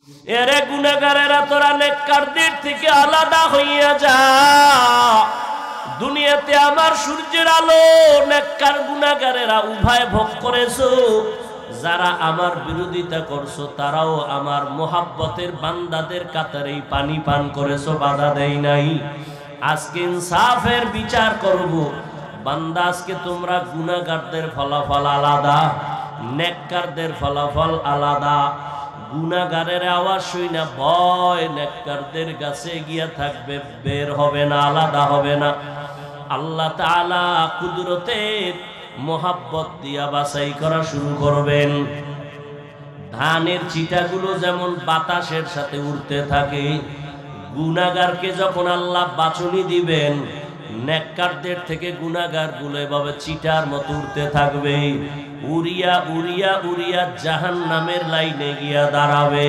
এরে গুনাহগারেরা তোরা নেককারদের থেকে আলাদা হইয়া যা। দুনিয়াতে আমার সূর্যের আলো নেককার গুনাহগারেরা উভয় ভোগ করেছো। যারা আমার বিরোধিতা করছো তারাও আমার মোহাব্বতের বান্দাদের কাতারেই পানি পান করেছো, বাধা দেই নাই। আজকে ইনসাফের বিচার করব। বান্দা আজকে তোমরা গুনাহগারদের ফলাফল আলাদা, নেককারদের ফলাফল আলাদা। গুনাহগারের আওয়াজ শুই না ভয় নেককারদের কাছে গিয়া থাকবে, বের হবে না, আলাদা হবে না। আল্লাহ তাআলা কুদরতের মোহাব্বত দিয়া বাছাই করা শুরু করবেন। ধানের চিটাগুলো যেমন বাতাসের সাথে উড়তে থাকে, গুনাহগারকে যখন আল্লাহ বাছুনি দিবেন, নেককারদের থেকে গুনাহগারগুলো এভাবে চিটার মতো উড়তে থাকবে। উড়িয়া উড়িয়া উড়িয়া জাহান্নামের লাইনে গিয়া দাঁড়াবে।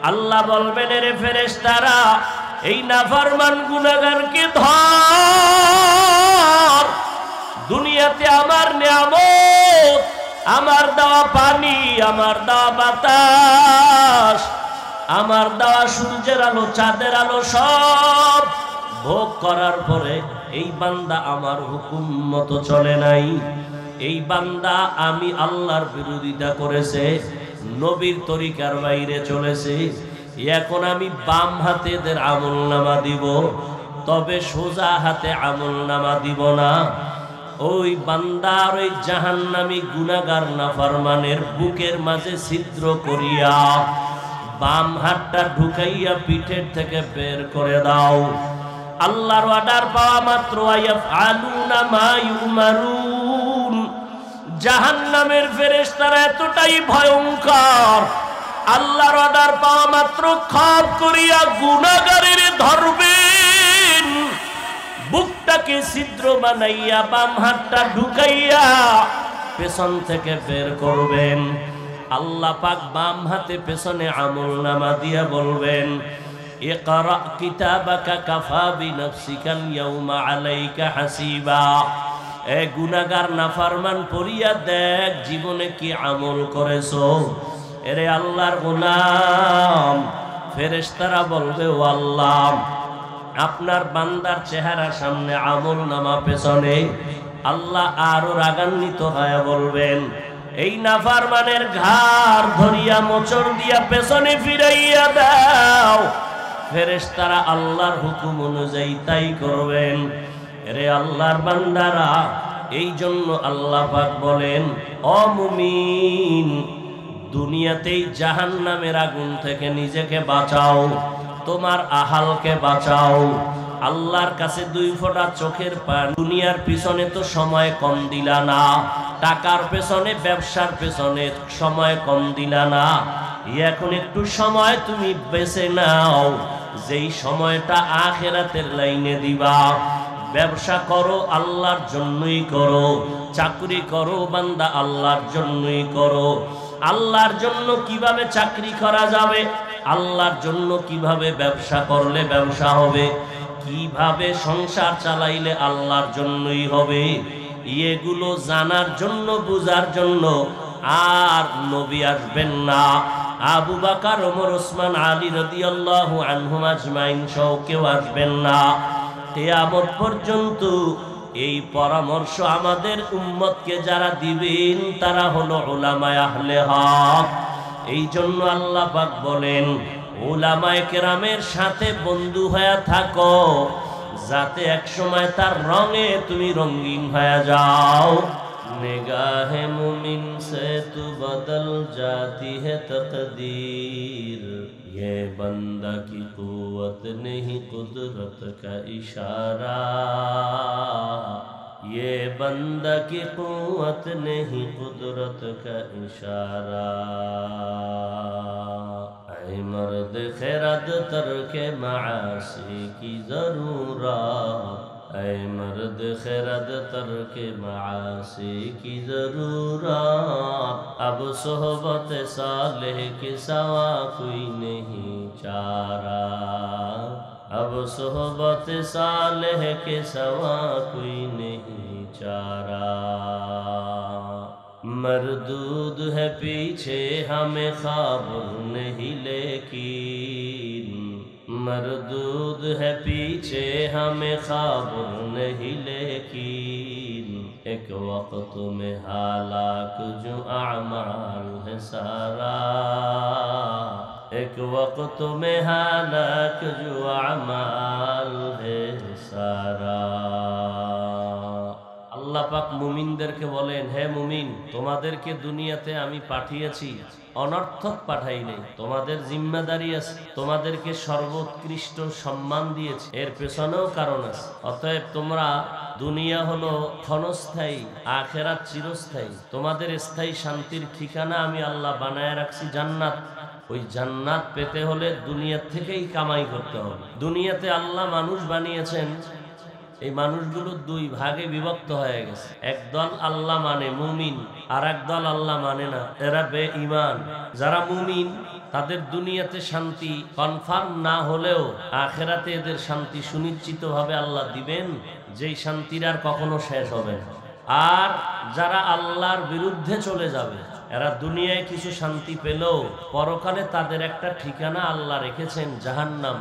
আল্লাহ বলবেন, এরে ফেরেশতারা, এই নাফরমান গুনাহগারকে ধর। দুনিয়াতে আমার নিয়ামত, আমার দেওয়া পানি, আমার দেওয়া বাতাস, আমার দেওয়া সূর্যের আলো, চাঁদের আলো সব ভোগ করার পরে এই বান্দা আমার হুকুম মতো চলে নাই। এই বান্দা আমি আল্লাহর বিরোধিতা করেছে, নবীর তরিকার বাইরে চলেছে। এখন আমি বাম হাতে এদের আমলনামা দিব, তবে সোজা হাতে আমলনামা দিব না। ওই বান্দার ওই জাহান্নামী গুনাহগার নাফরমানের বুকের মাঝে ছিদ্র করিয়া বাম হাতটা ঢুকাইয়া পিঠের থেকে বের করে দাও। আল্লাহর অর্ডার পাওয়া মাত্র ইয়াফআলুনা মা ইউমারুন। জাহান্নামের ফেরেশতারা এতটাই ভয়ঙ্কর, আল্লাহর অর্ডার পাওয়া মাত্র খপ করিয়া গুনাহগারের ধরবেন, বুকটাকে ছিদ্র বানাইয়া বাম হাতটা ঢুকাইয়া পেছন থেকে বের করবেন। আল্লাহ পাক বাম হাতে পেছনে আমলনামা দিয়া বলবেন, ইকরা কিতাবাকা কাফা বিনফসিকাল ইয়াউমা আলাইকা হাসিবা। এ গুনাহগার নাফরমান পড়িয়া দেখ জীবনে কি আমল করেছো। এরে আল্লাহর গোলাম, ফেরেশতারা বলবে, ও আল্লাহ, আপনার বান্দার চেহারা সামনে, আমলনামা পেছনে। আল্লাহ আরো রাগান্বিত হয়ে বলবেন, এই নাফরমানের ঘাড় ধরিয়া মোচড় দিয়া পেছনে ফিরাইয়া দাও। ফেরেশতারা আল্লাহর হুকুম অনুযায়ী তাই করবেন। রে আল্লাহর বান্দারা, এই জন্য আল্লাহ পাক বলেন, ও মুমিন, দুনিয়াতেই জাহান্নামের আগুন থেকে নিজেকে বাঁচাও, তোমার আহালকে বাঁচাও। আল্লাহর কাছে 2 ফোঁটা চোখের পানি। দুনিয়ার পিছনে তো সময় কম দিলা না, টাকার পেছনে, ব্যবসার পেছনে সময় কম দিলা না। এখন একটু সময় তুমি বেছে নাও, যেই সময়টা আখিরাতের লাইনে দিবা। ব্যবসা করো, আল্লাহর জন্যই করো। চাকরি করো বান্দা, আল্লাহর জন্যই করো। আল্লাহর জন্য কিভাবে চাকরি করা যাবে, আল্লাহর জন্য কিভাবে ব্যবসা করলে ব্যবসা হবে, কিভাবে সংসার চালাইলে আল্লাহর জন্যই হবে, এগুলো জানার জন্য, বুঝার জন্য আর নবী আসবেন না। আবু বকর, ওমর, ওসমান, আলী রাদিয়াল্লাহু আনহুম আজমাইন সহ কেউ আসবেন না। কিয়ামত পর্যন্ত এই পরামর্শ আমাদের উম্মতকে যারা দিবেন তারা হলো উলামায়ে আহলে হক। এই জন্য আল্লাহ পাক বলেন, উলামায়ে কেরামের সাথে বন্ধু হয়ে থাকো, যাতে এক সময় তার রঙে তুমি রঙিন হয়ে যাও। निगाहे मुमिन से तू बदल जाती है तकदीर, ये बंदा की कुव्वत नहीं कुदरत का इशारा, ये बंदा की कुव्वत नहीं कुदरत का इशारा। ऐ मर्द खैरत तरके मासी की जरूरत, ऐ मर्द खैरत तरके मासी की जरूरत, अब सोहबत सालेह के सवा कोई नहीं चारा, अब सोहबत सालेह के सवा कोई नहीं चारा। मरदूद है पीछे हमें खबर नहीं लेकिन, मरदूद है पीछे हमें खबर नहीं लेकिन, एक वक्त में हालाक जो अमाल है सारा, एक वक्त में हालाक जो अमाल है सारा। আল্লাহ পাক মুমিনদেরকে বলেন, হে মুমিন, তোমাদেরকে দুনিয়াতে আমি পাঠিয়েছি, অনর্থক পাঠাই নাই। তোমাদের জিম্মাদারি আছে, তোমাদেরকে সর্বোৎকৃষ্ট সম্মান দিয়েছি, এর পেছনেও কারণ আছে। অতএব তোমরা, দুনিয়া হলো ক্ষণস্থায়ী, আখিরাত চিরস্থায়ী। তোমাদের স্থায়ী শান্তির ঠিকানা আমি আল্লাহ বানায় রাখছি জান্নাত। ওই জান্নাত পেতে হলে দুনিয়া থেকেই কামাই করতে হবে। দুনিয়াতে আল্লাহ মানুষ বানিয়েছেন, এই মানুষগুলো দুই ভাগে বিভক্ত হয়ে গেছে। একদল আল্লাহ মানে মুমিন, আর একদল আল্লাহ মানে না, এরা বেঈমান। যারা মুমিন তাদের দুনিয়াতে শান্তি কনফার্ম না হলেও আখিরাতে এদের শান্তি সুনিশ্চিতভাবে আল্লাহ দিবেন, যেই শান্তির আর কখনো শেষ হবে না। আর যারা আল্লাহর বিরুদ্ধে চলে যাবে, এরা দুনিয়ায় কিছু শান্তি পেলেও পরকালে তাদের একটা ঠিকানা আল্লাহ রেখেছেন, জাহান্নাম।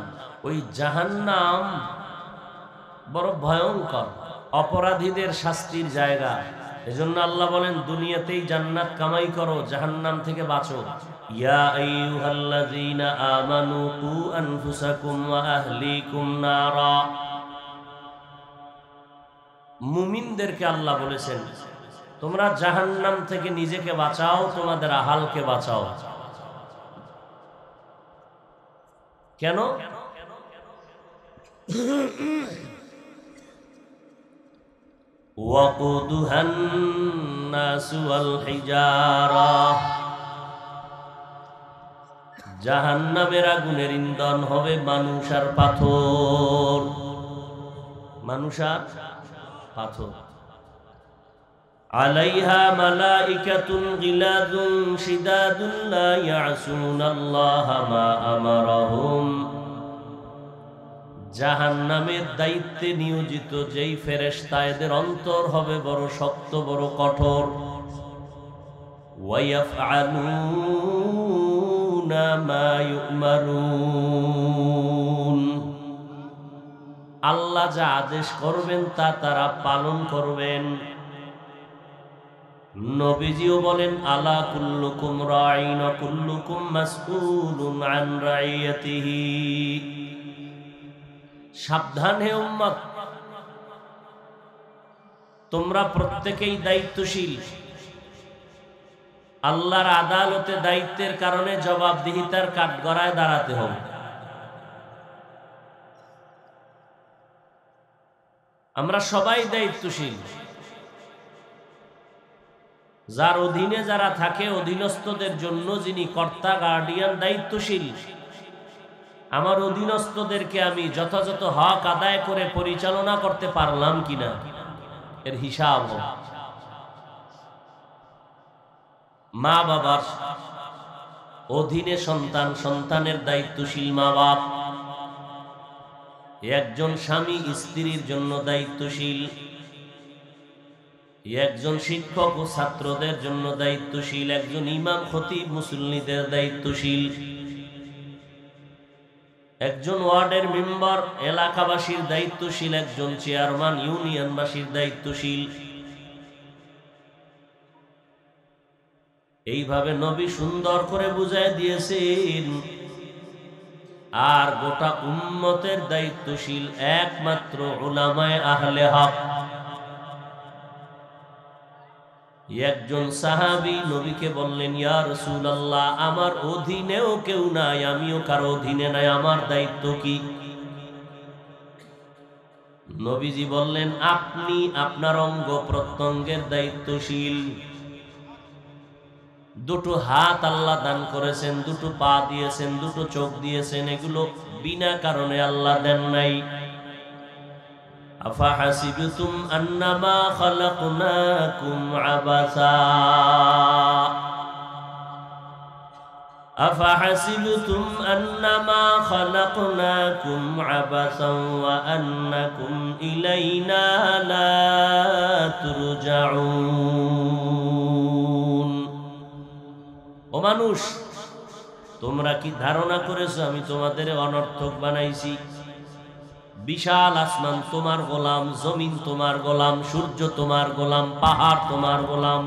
ওই জাহান্নাম বড় ভয়ঙ্কর, অপরাধীদের শাস্তির জায়গা। এজন্য আল্লাহ বলেন, দুনিয়াতেই জান্নাত কামাই করো, জাহান্নাম থেকে বাঁচো। ইয়া আইয়ুহাল্লাযীনা আমানু কু আনফুসাকুম ওয়া আহলিকুম নারা। মুমিনদেরকে আল্লাহ বলেছেন, তোমরা জাহান্নাম থেকে নিজেকে বাঁচাও, তোমাদের আহালকে বাঁচাও। কেন? وقودها الناس والحجارة। জাহান্নামের আগুনের ইন্ধন হবে মানুষ আর পাথর। মানুষ আর পাথর। আলাইহা মালাইকাতুন গিলাযুন শিদাদুন লা ইয়াসুনাল্লাহা মা আমারাহুম। জাহান্নামের দায়িত্বে নিয়োজিত যেই ফেরেশতা, এদের অন্তর হবে বড় শক্ত, বড় কঠোর। ওয়ায়াফআলুনা মা ইউমারুন। আল্লাহ যা আদেশ করবেন তা তারা পালন করবেন। নবীজিও বলেন, আলা কুল্লুকুম রাঈন ওয়া কুল্লুকুম মাসউলুন আন রাইয়াতিহি। সাবধান হে উম্মত, তোমরা প্রত্যেকেই দায়িত্বশীল। আল্লাহর আদালতে দায়িত্বের কারণে জবাবদিহিতার কাঠগড়ায় দাঁড়াতে হবে। আমরা সবাই দায়িত্বশীল। যার অধীনে যারা থাকে, অধীনস্থদের জন্য যিনি কর্তা, গার্ডিয়ান, দায়িত্বশীল। আমার অধীনস্থদেরকে আমি যথাযথ হক আদায় করে পরিচালনা করতে পারলাম কিনা, এর হিসাব। মা বাবার অধীনে সন্তান, সন্তানের দায়িত্বশীল মা বাপ। একজন স্বামী স্ত্রীর জন্য দায়িত্বশীল, একজন শিক্ষক ও ছাত্রদের জন্য দায়িত্বশীল, একজন ইমাম খতিব মুসল্লিদের দায়িত্বশীল, একজন ওয়ার্ডের মেম্বার এলাকাবাসীর দায়িত্বশীল, একজন চেয়ারম্যান ইউনিয়নবাসীর দায়িত্বশীল। এইভাবে নবী সুন্দর করে বুঝায় দিয়েছেন। আর গোটা উম্মতের দায়িত্বশীল একমাত্র উলামায়ে আহলে হক। একজন সাহাবী নবীকে বললেন, ইয়া রাসূলুল্লাহ, আমার অধীনেও কেউ নাই, আমিও কারো অধীনে নাই, আমার দায়িত্ব কি? নবীজি বললেন, আপনি আপনার অঙ্গ প্রত্যঙ্গের দায়িত্বশীল। দুটো হাত আল্লাহ দান করেছেন, দুটো পা দিয়েছেন, দুটো চোখ দিয়েছেন, এগুলো বিনা কারণে আল্লাহ দেন নাই। আফাহাসিবতুম আন্নামা খালাকনাকুম আবাসা, আফাহাসিবতুম আন্নামা খালাকনাকুম আবাসান ওয়া আন্নাকুম ইলাইনা লা তুরজাউন। মানুষ, তোমরা কি ধারণা করেছো আমি তোমাদের অনর্থক বানাইছি? বিশাল আসমান তোমার গোলাম, জমিন তোমার গোলাম, সূর্য তোমার গোলাম, পাহাড় তোমার গোলাম।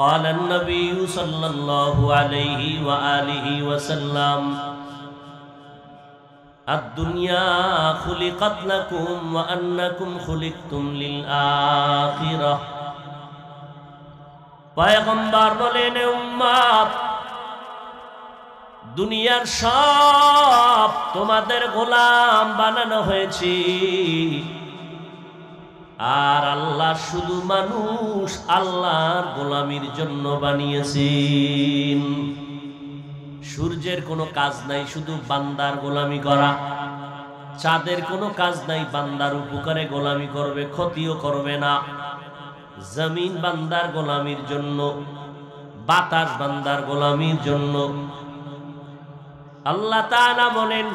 قال النبي صلى الله عليه وآله وسلم الدنيا خلقت لكم وأنكم خلقتم للآخرة। পয়গম্বর বলেন, উম্মত, দুনিয়ার সব তোমাদের গোলাম বানানো হয়েছে, আর আল্লাহ শুধু মানুষ আল্লাহর গোলামির জন্য বানিয়েছেন। সূর্যের কোনো কাজ নাই, শুধু বান্দার গোলামি করা। চাঁদের কোনো কাজ নাই, বান্দার উপকারে গোলামি করবে, ক্ষতিও করবে না। জমিন বান্দার গোলামির জন্য, বাতাস বান্দার গোলামির জন্য। আল্লাহ তাআলা বলেন,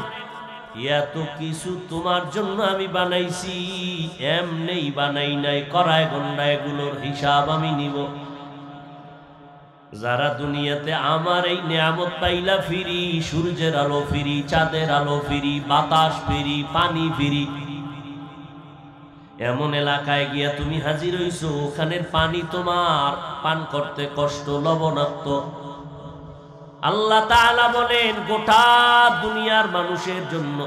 এত কিছু তোমার জন্য আমি বানাইছি, এমনি বানাই নাই, করায় গন্ডায় এগুলোর হিসাব আমি নিব। যারা দুনিয়াতে আমার এই নিয়ামত পাইলা ফিরি, সূর্যের আলো ফিরি, চাঁদের আলো ফিরি, বাতাস ফিরি, পানি ফিরি, এমন এলাকায় গিয়া তুমি হাজির হইছো, ওখানের পানি তোমার পান করতে কষ্ট, লবণাক্ত। আল্লাহ তাআলা বলেন, গোটা দুনিয়ার মানুষের জন্য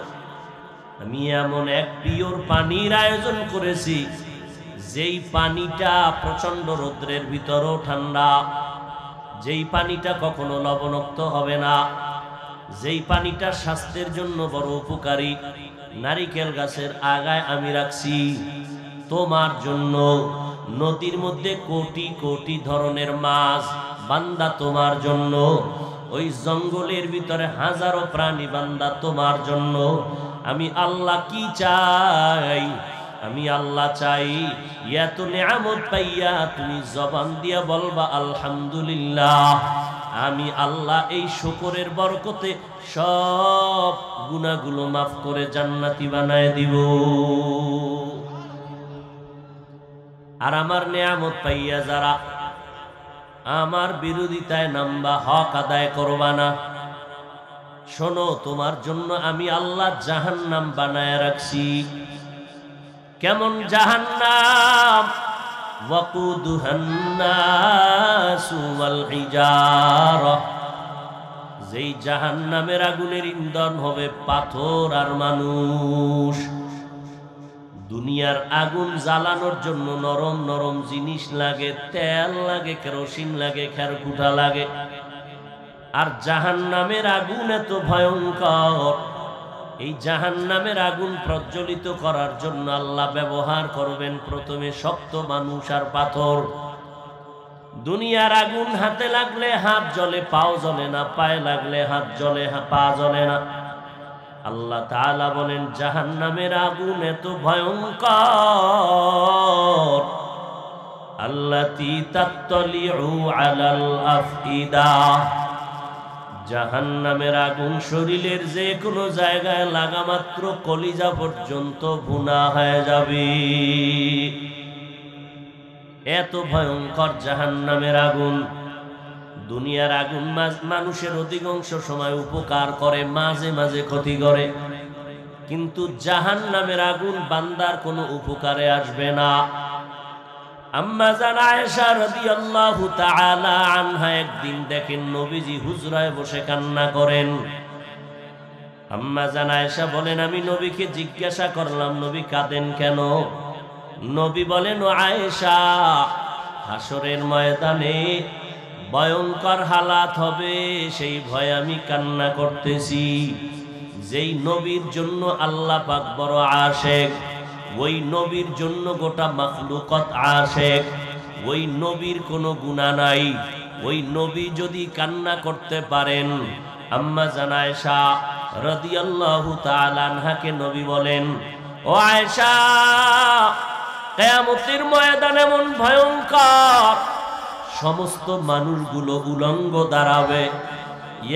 আমি এমন এক পিওর পানির আয়োজন করেছি, যেই পানিটা প্রচন্ড রৌদ্রের ভিতরও ঠান্ডা, যেই পানিটা কখনো লবণাক্ত হবে না, যেই পানিটা স্বাস্থ্যের জন্য বড় উপকারী। নারিকেল গাছের আগায় আমি রাখছি তোমার জন্য। নদীর মধ্যে কোটি কোটি ধরনের মাছ, বান্দা তোমার জন্য। ওই জঙ্গলের ভিতরে হাজারো প্রাণী, বান্দা তোমার জন্য। আমি আল্লাহ কি চাই? আমি আল্লাহ চাই এত নিয়ামত পাইয়া তুমি জবান দিয়া বলবা আলহামদুলিল্লাহ। আমি আল্লাহ এই শুকরের বরকতে সব গুনাহগুলো মাফ করে জান্নাতি বানায় দিব। আর আমার নিয়ামত পাইয়া যারা আমার বিরোধিতায় নামবা, হক আদায় করবা না, শোনো, তোমার জন্য আমি আল্লাহ জাহান্নাম বানায় রাখছি। কেমন জাহান্নাম? ওয়াকুদুহান নাসু ওয়াল হিজারা। যেই জাহান্নামের আগুনের ইন্ধন হবে পাথর আর মানুষ। দুনিয়ার আগুন জ্বালানোর জন্য নরম নরম জিনিস লাগে, তেল লাগে, কেরোসিন লাগে, খেরকুটা লাগে। আর জাহান্নামের আগুন এত ভয়ঙ্কর, এই জাহান্নামের আগুন প্রজ্বলিত করার জন্য আল্লাহ ব্যবহার করবেন প্রথমে শক্ত মানুষ আর পাথর। দুনিয়ার আগুন হাতে লাগলে হাত জ্বলে, পাও জ্বলে না, পায়ে লাগলে হাত জ্বলে, পা জ্বলে না। আল্লাহ তাআলা বলেন, জাহান্নামের আগুন এত ভয়ঙ্কর, আল্লাতী তাত্তালিউ আলাল আফইদা। জাহান্নামের আগুন শরীরের যে কোনো জায়গায় লাগা মাত্র কলিজা পর্যন্ত ভুনা হয়ে যাবে। এত ভয়ঙ্কর জাহান্নামের আগুন। দুনিয়ার আগুন মানুষের অধিকাংশ সময় উপকার করে, মাঝে মাঝে ক্ষতি করে, কিন্তু জাহান্নামের আগুন বান্দার কোনো উপকারে আসবে না। আম্মা জান আয়েশা রাদিয়াল্লাহু তাআলা আনহা একদিন দেখেন নবীজি হুজরায় বসে কান্না করেন। আম্মা জান আয়েশা বলেন, আমি নবীকে জিজ্ঞাসা করলাম, নবী কাঁদেন কেন? নবী বলেন, ও আয়েশা, হাসরের ময়দানে ভয়ঙ্কর হালাত হবে, সেই ভয়ে আমি কান্না করতেছি। যেই নবীর জন্য আল্লাহ পাক বড় আশেক, ওই নবীর জন্য গোটা মাখলুকত আশেক। ওই নবীর কোনো গুনাহ নাই, ওই নবী যদি কান্না করতে পারেন। আম্মা জান আয়েশা রাদিয়াল্লাহু তাআলা আনহাকে নবী বলেন, ও আয়েশা, কিয়ামতের ময়দান এমন ভয়ঙ্কর, সমস্ত মানুষগুলো উলঙ্গ দাঁড়াবে,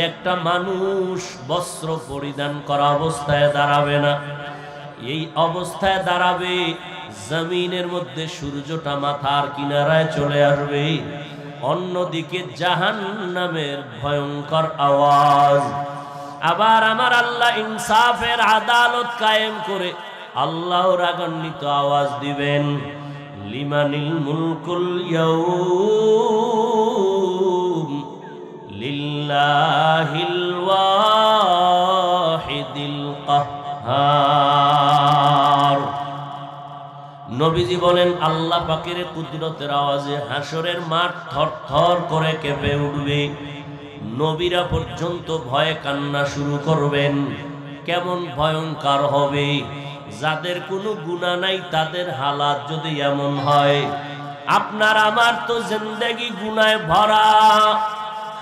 একটা মানুষ বস্ত্র পরিধান করা অবস্থায় দাঁড়াবে না। এই অবস্থায় দাঁড়াবে, জমিনের মধ্যে সূর্যটা মাথার কিনারায় চলে আসবে। অন্যদিকে জাহান্নামের ভয়ঙ্কর আওয়াজ। আবার আমার আল্লাহ ইনসাফের আদালত কায়েম করে আল্লাহ রাগান্বিত আওয়াজ দিবেন, লিমানিল মুলকুল ইয়াউম লিল্লাহিল ওয়াহিদিল কাহ্হার। নবীজি বলেন আল্লাহ পাকের কুদরতের আওয়াজে হাসরের মাঠ থরথর করে কেঁপে উঠবে। নবীরা পর্যন্ত ভয়ে কান্না শুরু করবেন। কেমন ভয়ঙ্কর হবে! যাদের কোনো গুনাহ নাই তাদের হালাত যদি এমন হয়, আপনার আমার তো জিন্দেগি গুনায় ভরা।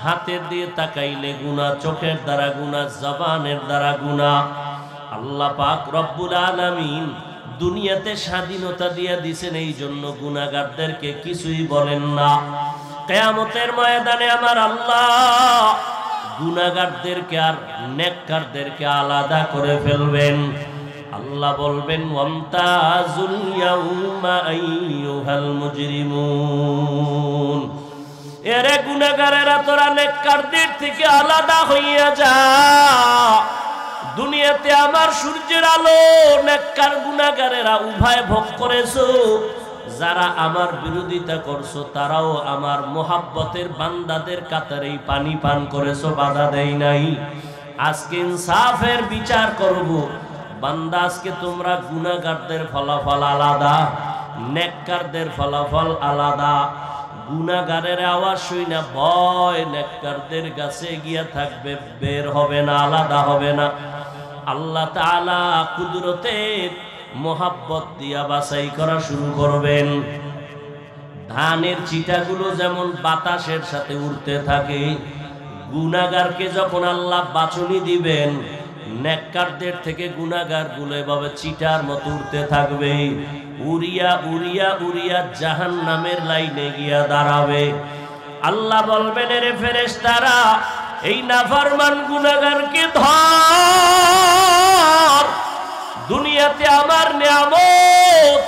হাতের দিয়ে তাকাইলে গুনাহ, চোখের দ্বারা গুনাহ, জবানের দ্বারা গুনাহ। আল্লাহ পাক রব্বুল আলামিন দুনিয়াতে স্বাধীনতা দিয়ে দিয়েছেন, এই জন্য গুনাহগারদেরকে কিছুই বলেন না। কিয়ামতের ময়দানে আমার আল্লাহ গুনাহগারদেরকে আর নেককারদেরকে আলাদা করে ফেলবেন। আল্লাহ বলবেন, ওয়ামতাজুল ইয়াউমা আইয়ুহাল মুজরিমুন। এরে গুনাহগারেরা, তোরা নেককারদের থেকে আলাদা হইয়া যা। দুনিয়াতে আমার সূর্যের আলো নেককার গুনাহগারেরা উভয় ভোগ করেছো। যারা আমার বিরোধিতা করছো তারাও আমার মোহাব্বতের বান্দাদের কাতারেই পানি পান করেছো, বাধা দেই নাই। আজকে ইনসাফের বিচার করব। বান্দা, আজকে তোমরা গুনাহগারদের ফলাফল আলাদা, নেককারদের ফলাফল আলাদা। গুনাহগারের আওয়াজ শুনে ভয় নেককারদের কাছে গিয়া থাকবে, বের হবে না, আলাদা হবে না। আল্লাহ তাআলা কুদরতের মোহাব্বত দিয়া বাছাই করা শুরু করবেন। ধানের চিটাগুলো যেমন বাতাসের সাথে উড়তে থাকে, গুনাহগারকে যখন আল্লাহ বাছুনি দিবেন, নেককারদের থেকে গুনাহগারগুলো এভাবে চিটার মতো উড়তে থাকবে। উড়িয়া উড়িয়া উড়িয়া জাহান্নামের লাইনে গিয়া দাঁড়াবে। আল্লাহ বলবেন, এরে ফেরেশতারা, এই নাফরমান গুনাহগারকে ধর। দুনিয়াতে আমার নিয়ামত,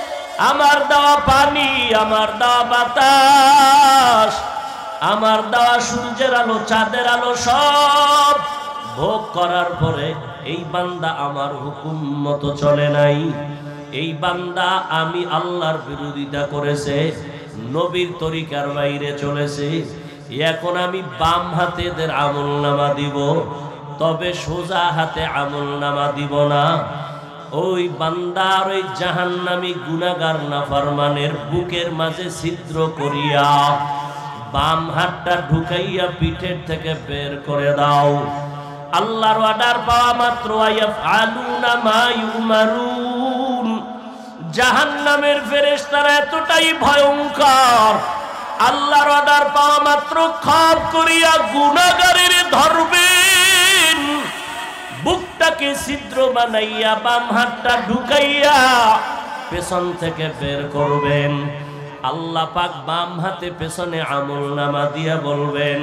আমার দেওয়া পানি, আমার দেওয়া বাতাস, আমার দেওয়া সূর্যের আলো, চাঁদের আলো সব ভোগ করার পরে এই বান্দা আমার হুকুম মতো চলে নাই। এই বান্দা আমি আল্লাহর বিরোধিতা করেছে, নবীর তরিকার বাইরে চলেছে। এখন আমি বাম হাতে এদের আমলনামা দিব, তবে সোজা হাতে আমলনামা দিব না। ওই বান্দার ওই জাহান্নামী গুনাহগার নাফরমানের বুকের মাঝে ছিদ্র করিয়া বাম হাতটা ঢুকাইয়া পিঠের থেকে বের করে দাও। আল্লাহর অর্ডার পাওয়া মাত্র ইয়াফআলুনা মা ইউমারুন। জাহান্নামের ফেরেশতারা এতটাই ভয়ঙ্কর, আল্লাহর অর্ডার পাওয়া মাত্র খাপ করিয়া গুনাহগারের ধরবেন, বুকটাকে ছিদ্র বানাইয়া বাম হাতটা ঢুকাইয়া পেছন থেকে বের করবেন। আল্লাহ পাক বাম হাতে পেছনে আমলনামা দিয়া বলবেন,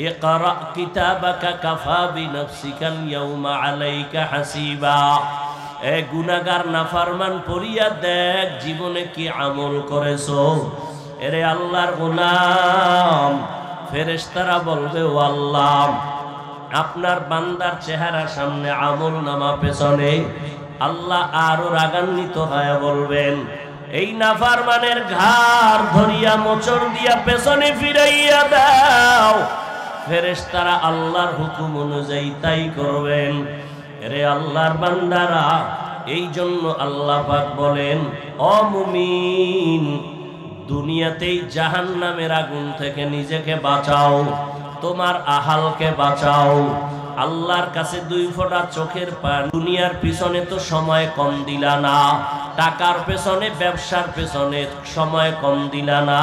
ইকরা কিতাবাকা কাফা বিনফসিকাল ইয়াউমা আলাইকা হাসিবা। এ গুনাহগার নাফরমান, পড়িয়া দেখ জীবনে কি আমল করেছো। এরে আল্লাহর গোলাম, ফেরেশতারা বলবে, ও আল্লাহ, আপনার বান্দার চেহারার সামনে আমলনামা পেছনে। আল্লাহ আরো রাগান্বিত হয়ে বলবেন, এই নাফরমানের ঘাড় ধরিয়া মোচড় দিয়া পেছনে ফিরাইয়া দাও। ফেরেশতারা আল্লাহর হুকুম অনুযায়ী তাই করবেন। রে আল্লাহর বান্দারা, এই জন্য আল্লাহ পাক বলেন, ও মুমিন, দুনিয়াতেই জাহান্নামের আগুন থেকে নিজেকে বাঁচাও, তোমার আহালকে বাঁচাও। আল্লাহর কাছে 2 ফোঁটা চোখের পানি। দুনিয়ার পিছনে তো সময় কম দিলা না, টাকার পেছনে, ব্যবসার পেছনে সময় কম দিলা না।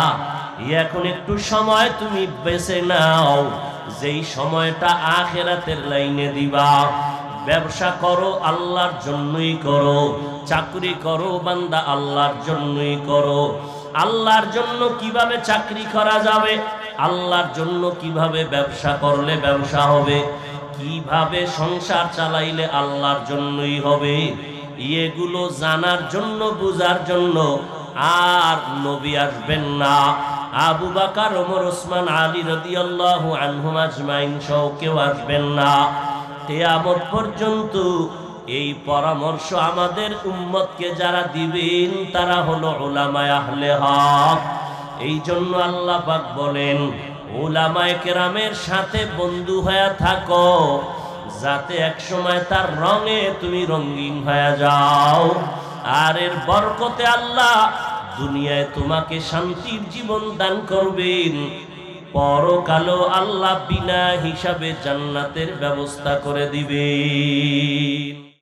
এখন একটু সময় তুমি বেছে নাও, যেই সময়টা আখিরাতের লাইনে দিবা। ব্যবসা করো, আল্লাহর জন্যই করো। চাকরি করো বান্দা, আল্লাহর জন্যই করো। আল্লাহর জন্য কিভাবে চাকরি করা যাবে, আল্লাহর জন্য কিভাবে ব্যবসা করলে ব্যবসা হবে, কিভাবে সংসার চালাইলে আল্লাহর জন্যই হবে, এগুলো জানার জন্য, বুঝার জন্য আর নবী আসবেন না, আবু বকর ওমর ওসমান আলী রাদিয়াল্লাহু আনহুম আজমাইন সহ কেউ আসবেন না। কিয়ামত পর্যন্ত এই পরামর্শ আমাদের উম্মতকে যারা দিবেন তারা হলো উলামায়ে আহলে হক। এই জন্য আল্লাহ পাক বলেন উলামায়ে কেরামের সাথে বন্ধু হয়ে থাকো, যাতে এক সময় তার রঙে তুমি রঙিন হয়ে যাও। আর এর বরকতে আল্লাহ দুনিয়ায় তোমাকে শান্তির জীবন দান করবেন, পরকালও আল্লাহ বিনা হিসাবে জান্নাতের ব্যবস্থা করে দিবেন।